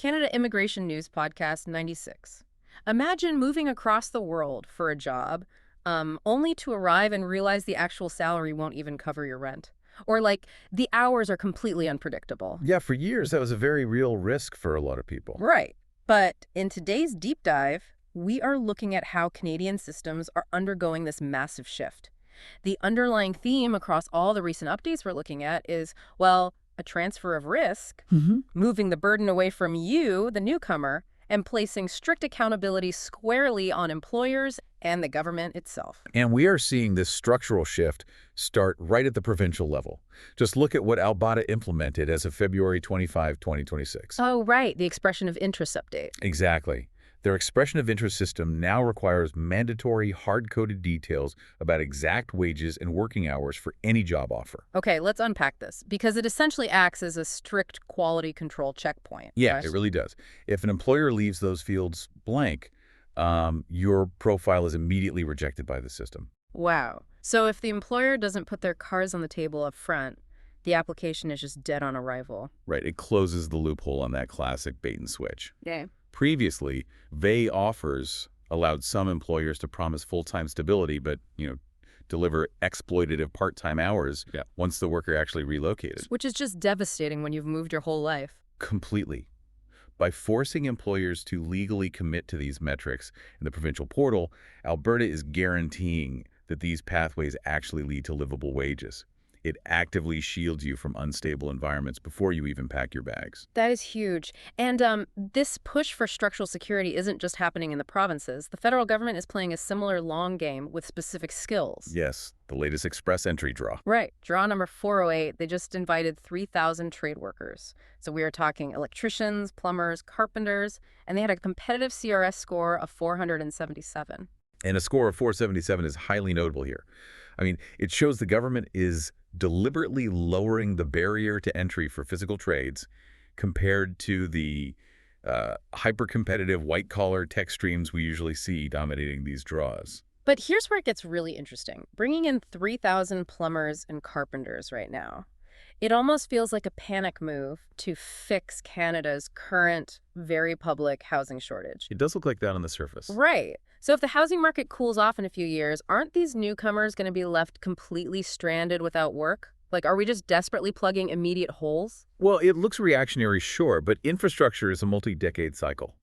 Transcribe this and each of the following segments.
Canada Immigration News Podcast 96. Imagine moving across the world for a job, only to arrive and realize the actual salary won't even cover your rent. Or like, the hours are completely unpredictable. Yeah, for years, that was a very real risk for a lot of people. Right. But in today's deep dive, we are looking at how Canadian systems are undergoing this massive shift. The underlying theme across all the recent updates we're looking at is, well, a transfer of risk, moving the burden away from you, the newcomer, and placing strict accountability squarely on employers and the government itself. And we are seeing this structural shift start right at the provincial level. Just look at what Alberta implemented as of February 25, 2026. Oh, right, the expression of interest update. Exactly. Their expression of interest system now requires mandatory hard-coded details about exact wages and working hours for any job offer. Okay, let's unpack this, because it essentially acts as a strict quality control checkpoint. Yeah, right? it really does. If an employer leaves those fields blank, your profile is immediately rejected by the system. Wow. So if the employer doesn't put their cards on the table up front, the application is just dead on arrival. Right, it closes the loophole on that classic bait and switch. Yeah. Previously, VEOI offers allowed some employers to promise full-time stability, but, deliver exploitative part-time hours once the worker actually relocated. Which is just devastating when you've moved your whole life. Completely. By forcing employers to legally commit to these metrics in the provincial portal, Alberta is guaranteeing that these pathways actually lead to livable wages. It actively shields you from unstable environments before you even pack your bags. That is huge. And this push for structural security isn't just happening in the provinces. The federal government is playing a similar long game with specific skills. Yes, the latest express entry draw. Right. Draw number 408, they just invited 3,000 trade workers. So we are talking electricians, plumbers, carpenters, and they had a competitive CRS score of 477. And a score of 477 is highly notable here. I mean, it shows the government is deliberately lowering the barrier to entry for physical trades compared to the hyper-competitive white-collar tech streams we usually see dominating these draws. But here's where it gets really interesting. Bringing in 3,000 plumbers and carpenters right now, it almost feels like a panic move to fix Canada's current, very public housing shortage. It does look like that on the surface. Right. So if the housing market cools off in a few years, aren't these newcomers going to be left completely stranded without work? Like, are we just desperately plugging immediate holes? Well, it looks reactionary, sure, but infrastructure is a multi-decade cycle.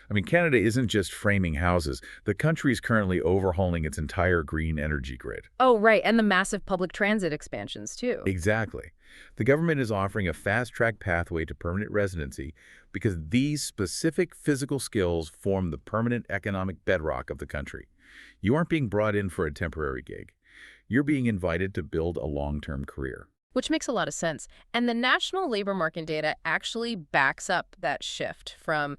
I mean, Canada isn't just framing houses. The country is currently overhauling its entire green energy grid. Oh, right, and the massive public transit expansions, too. Exactly. The government is offering a fast-track pathway to permanent residency because these specific physical skills form the permanent economic bedrock of the country. You aren't being brought in for a temporary gig. You're being invited to build a long-term career. Which makes a lot of sense. And the national labor market data actually backs up that shift from,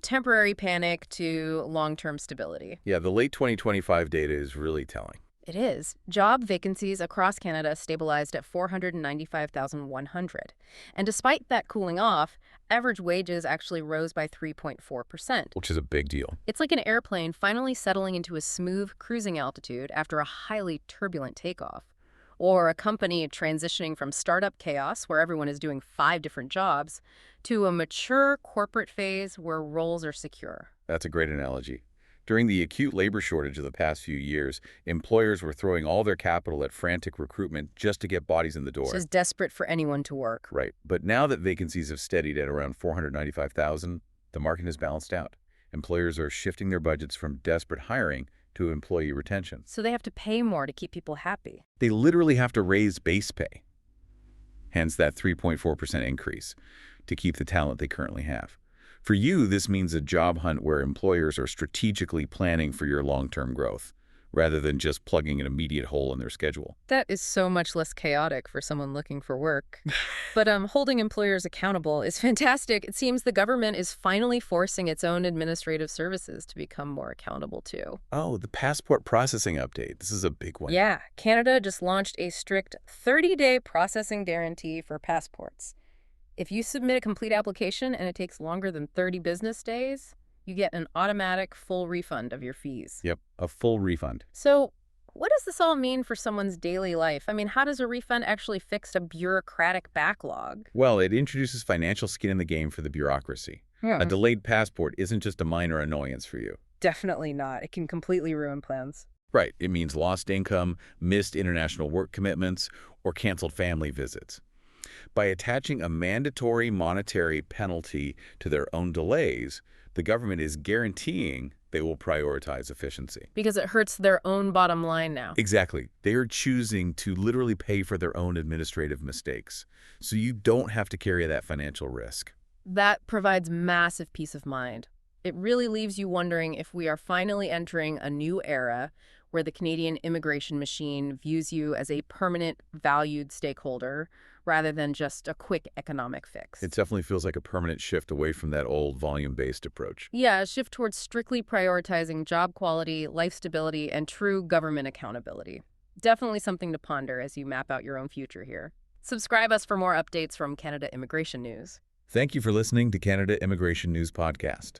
temporary panic to long-term stability. Yeah, the late 2025 data is really telling. It is. Job vacancies across Canada stabilized at 495,100. And despite that cooling off, average wages actually rose by 3.4%. Which is a big deal. It's like an airplane finally settling into a smooth cruising altitude after a highly turbulent takeoff. Or a company transitioning from startup chaos, where everyone is doing 5 different jobs, to a mature corporate phase where roles are secure. That's a great analogy. During the acute labor shortage of the past few years, employers were throwing all their capital at frantic recruitment just to get bodies in the door. Just desperate for anyone to work. Right. But now that vacancies have steadied at around 495,000, the market has balanced out. Employers are shifting their budgets from desperate hiring to employee retention. So they have to pay more to keep people happy. They literally have to raise base pay. Hence that 3.4% increase to keep the talent they currently have. For you, this means a job hunt where employers are strategically planning for your long-term growth, rather than just plugging an immediate hole in their schedule. That is so much less chaotic for someone looking for work. But holding employers accountable is fantastic. It seems the government is finally forcing its own administrative services to become more accountable too. Oh, the passport processing update. This is a big one. Yeah, Canada just launched a strict 30-day processing guarantee for passports. If you submit a complete application and it takes longer than 30 business days, you get an automatic full refund of your fees. Yep, a full refund. So what does this all mean for someone's daily life? I mean, how does a refund actually fix a bureaucratic backlog? Well, it introduces financial skin in the game for the bureaucracy. A Hmm. delayed passport isn't just a minor annoyance for you. Definitely not. It can completely ruin plans. Right. It means lost income, missed international work commitments, or canceled family visits. By attaching a mandatory monetary penalty to their own delays, the government is guaranteeing they will prioritize efficiency. Because it hurts their own bottom line now. Exactly. They are choosing to literally pay for their own administrative mistakes. So you don't have to carry that financial risk. That provides massive peace of mind. It really leaves you wondering if we are finally entering a new era where the Canadian immigration machine views you as a permanent, valued stakeholder rather than just a quick economic fix. It definitely feels like a permanent shift away from that old volume-based approach. Yeah, a shift towards strictly prioritizing job quality, life stability, and true government accountability. Definitely something to ponder as you map out your own future here. Subscribe us for more updates from Canada Immigration News. Thank you for listening to Canada Immigration News Podcast.